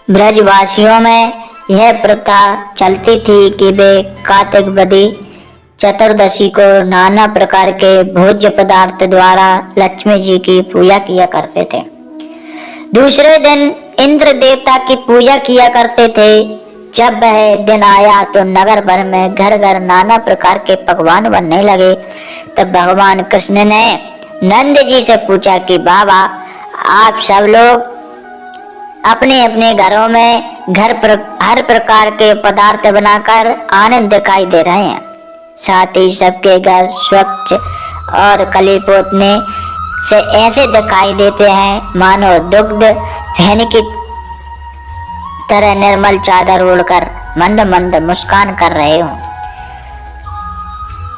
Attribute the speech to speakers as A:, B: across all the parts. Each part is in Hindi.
A: ब्रजवासियों में यह प्रथा चलती थी कि वे कार्तिक बदी चतुर्दशी को नाना प्रकार के भोज्य पदार्थ द्वारा लक्ष्मी जी की पूजा किया करते थे। दूसरे दिन इंद्र देवता की पूजा किया करते थे। जब वह दिन आया तो नगर भर में घर घर नाना प्रकार के पकवान बनने लगे। तब भगवान कृष्ण ने नंद जी से पूछा कि बाबा, आप सब लोग अपने अपने घरों में हर प्रकार के पदार्थ बनाकर आनंद दिखाई दे रहे हैं। साथ ही सबके घर स्वच्छ और कली पोतने से ऐसे दिखाई देते हैं मानो दुग्ध फैन की तरह निर्मल चादर ओढ़कर मंद मंद मुस्कान कर रहे हो।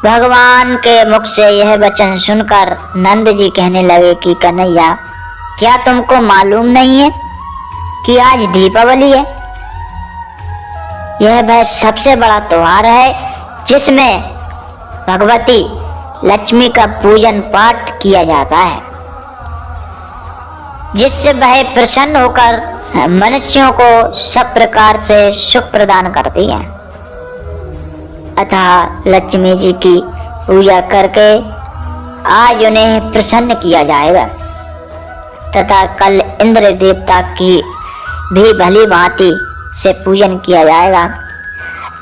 A: भगवान के मुख से यह वचन सुनकर नंद जी कहने लगे कि कन्हैया, क्या तुमको मालूम नहीं है कि आज दीपावली है? यह वह सबसे बड़ा त्योहार है जिसमें भगवती लक्ष्मी का पूजन पाठ किया जाता है, जिससे वह प्रसन्न होकर मनुष्यों को सब प्रकार से सुख प्रदान करती है। अतः लक्ष्मी जी की पूजा करके आज उन्हें प्रसन्न किया जाएगा तथा कल इंद्र देवता की भी भली भांति से पूजन किया जाएगा।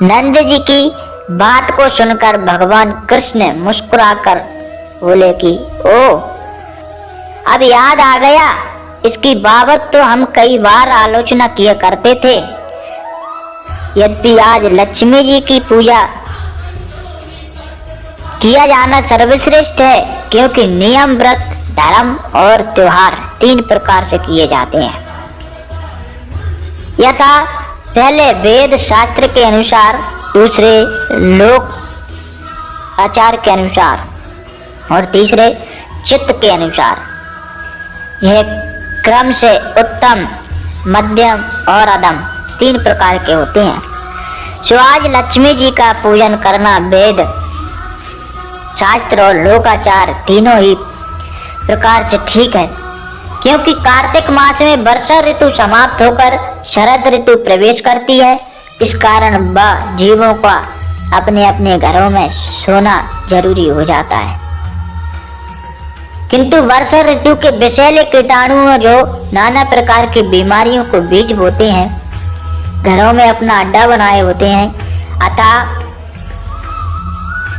A: नंद जी की बात को सुनकर भगवान कृष्ण मुस्कुराकर बोले कि ओ, अब याद आ गया, इसकी बाबत तो हम कई बार आलोचना किया करते थे। यद्यपि आज लक्ष्मी जी की पूजा किया जाना सर्वश्रेष्ठ है, क्योंकि नियम, व्रत, धर्म और त्योहार तीन प्रकार से किए जाते हैं। यथा पहले वेद शास्त्र के अनुसार, दूसरे लोक आचार के अनुसार और तीसरे चित्त के अनुसार। यह क्रम से उत्तम, मध्यम और अधम तीन प्रकार के होते हैं। सो आज लक्ष्मी जी का पूजन करना वेद शास्त्र और लोकाचार तीनों ही प्रकार से ठीक है, क्योंकि कार्तिक मास में वर्षा ऋतु समाप्त होकर शरद ऋतु प्रवेश करती है। इस कारण वह जीवों का अपने अपने घरों में सोना जरूरी हो जाता है। किंतु वर्षा ऋतु के विषैले कीटाणु जो नाना प्रकार की बीमारियों को बीज बोते हैं, घरों में अपना अड्डा बनाए होते हैं, अतः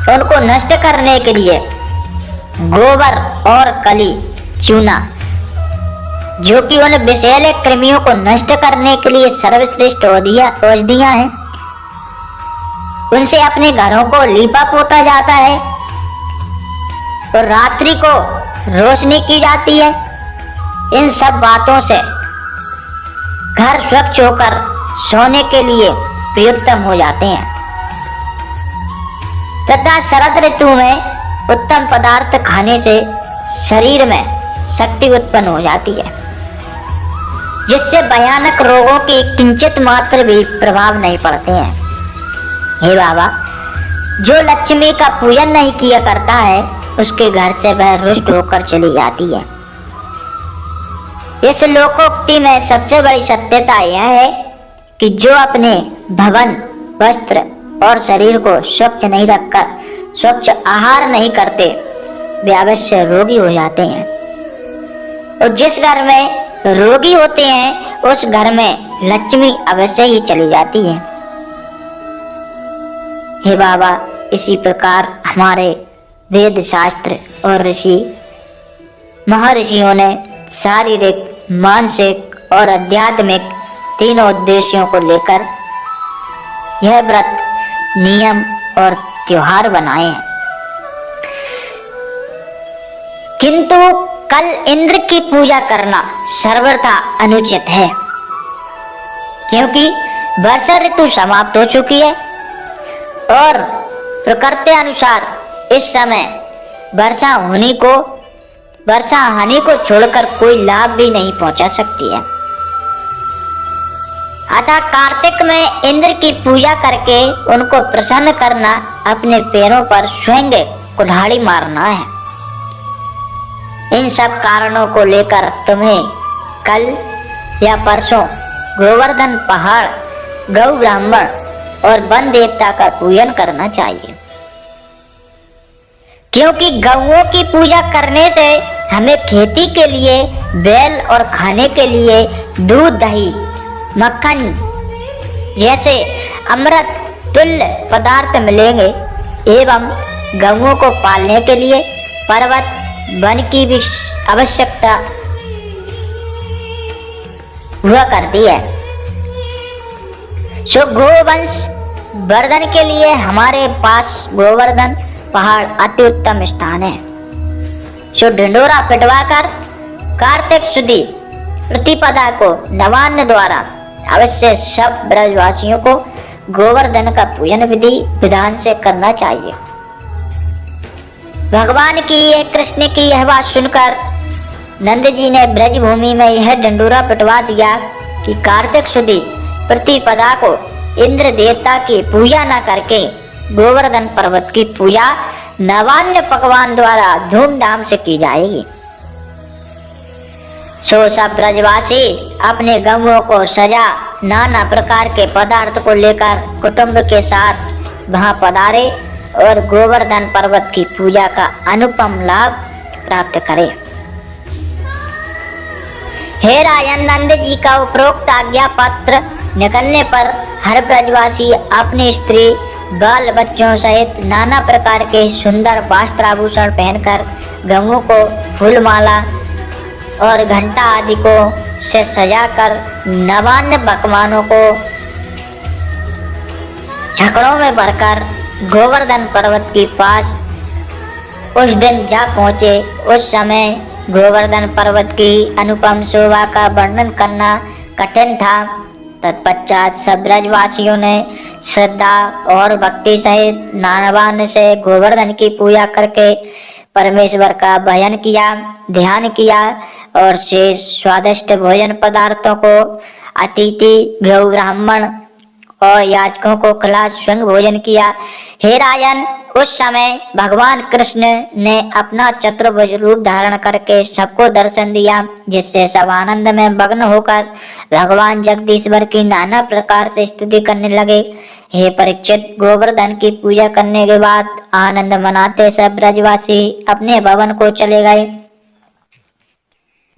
A: उनको नष्ट करने के लिए गोबर और कली चूना, जो कि उन विषैले कृमियों को नष्ट करने के लिए सर्वश्रेष्ठ औषधियां हैं, उनसे अपने घरों को लीपा पोता जाता है और रात्रि को रोशनी की जाती है। इन सब बातों से घर स्वच्छ होकर सोने के लिए प्रयुक्तम हो जाते हैं तथा शरद ऋतु में उत्तम पदार्थ खाने से शरीर में शक्ति उत्पन्न हो जाती है, जिससे भयानक रोगों की किंचित मात्र भी प्रभाव नहीं पड़ते हैं। हे बाबा, जो लक्ष्मी का पूजन नहीं किया करता है, उसके घर से वह रुष्ट होकर चली जाती है। इस लोकोक्ति में सबसे बड़ी सत्यता यह है कि जो अपने भवन, वस्त्र और शरीर को स्वच्छ नहीं रखकर स्वच्छ आहार नहीं करते, वे अवश्य रोगी हो जाते हैं। और जिस घर में रोगी होते हैं, उस घर में लक्ष्मी अवश्य ही चली जाती है। हे बाबा, इसी प्रकार हमारे वेद शास्त्र और ऋषि महर्षियों ने शारीरिक, मानसिक और आध्यात्मिक तीनों उद्देश्यों को लेकर यह व्रत, नियम और त्योहार बनाए हैं। किंतु कल इंद्र की पूजा करना सर्वथा अनुचित है, क्योंकि वर्षा ऋतु समाप्त हो चुकी है और प्रकृति अनुसार इस समय वर्षा हानि को छोड़कर कोई लाभ भी नहीं पहुंचा सकती है। अतः कार्तिक में इंद्र की पूजा करके उनको प्रसन्न करना, अपने पैरों पर स्वयं कुल्हाड़ी मारना है। इन सब कारणों को लेकर तुम्हें कल या परसों गोवर्धन पहाड़, गौ ब्राह्मण और वन देवता का पूजन करना चाहिए, क्योंकि गौओं की पूजा करने से हमें खेती के लिए बैल और खाने के लिए दूध, दही, मक्खन जैसे अमृत तुल्य पदार्थ मिलेंगे एवं गौओं को पालने के लिए पर्वत वन की भी आवश्यकता हुआ करती है। सो गोवंश वर्धन के लिए हमारे पास गोवर्धन पहाड़ अति उत्तम स्थान है। सो ढिंडोरा पिटवाकर कार्तिक शुद्धि प्रतिपदा को नवान्न द्वारा अवश्य सब ब्रजवासियों को गोवर्धन का पूजन विधि विधान से करना चाहिए। भगवान की कृष्ण की यह बात सुनकर नंद जी ने ब्रज भूमि में यह ढिंडोरा पिटवा दिया कि कार्तिक शुद्धि प्रतिपदा को इंद्र देवता की पूजा न करके गोवर्धन पर्वत की पूजा नवान्न पकवान द्वारा धूमधाम से की जाएगी। सो सब ब्रजवासी अपने गौओं को सजा नाना प्रकार के पदार्थ को लेकर कुटुंब के साथ वहां पधारे और गोवर्धन पर्वत की पूजा का अनुपम लाभ प्राप्त करें। हे राजन, नंद जी का उपरोक्त आज्ञा पत्र निकलने पर हर ब्रजवासी अपनी स्त्री बाल बच्चों सहित नाना प्रकार के सुंदर वस्त्र आभूषण पहनकर गौओं को फूलमाला और घंटा आदि को से सजाकर नवान्न पकवानों को छकड़ों में भरकर गोवर्धन पर्वत के पास उस दिन जा पहुंचे। उस समय गोवर्धन पर्वत की अनुपम शोभा का वर्णन करना कठिन था। तत्पश्चात सब ब्रजवासियों ने श्रद्धा और भक्ति सहित नवान्न से गोवर्धन की पूजा करके परमेश्वर का भजन किया, ध्यान किया और शेष स्वादिष्ट भोजन पदार्थों को अतिथि, गौ ब्राह्मण और याचकों को खिला स्वयं भोजन किया। हे राजन, उस समय भगवान कृष्ण ने अपना चतुर्भुज रूप धारण करके सबको दर्शन दिया, जिससे सब आनंद में मग्न होकर भगवान जगदीश्वर की नाना प्रकार से स्तुति करने लगे। हे परीक्षित, गोवर्धन की पूजा करने के बाद आनंद मनाते सब ब्रजवासी अपने भवन को चले गए।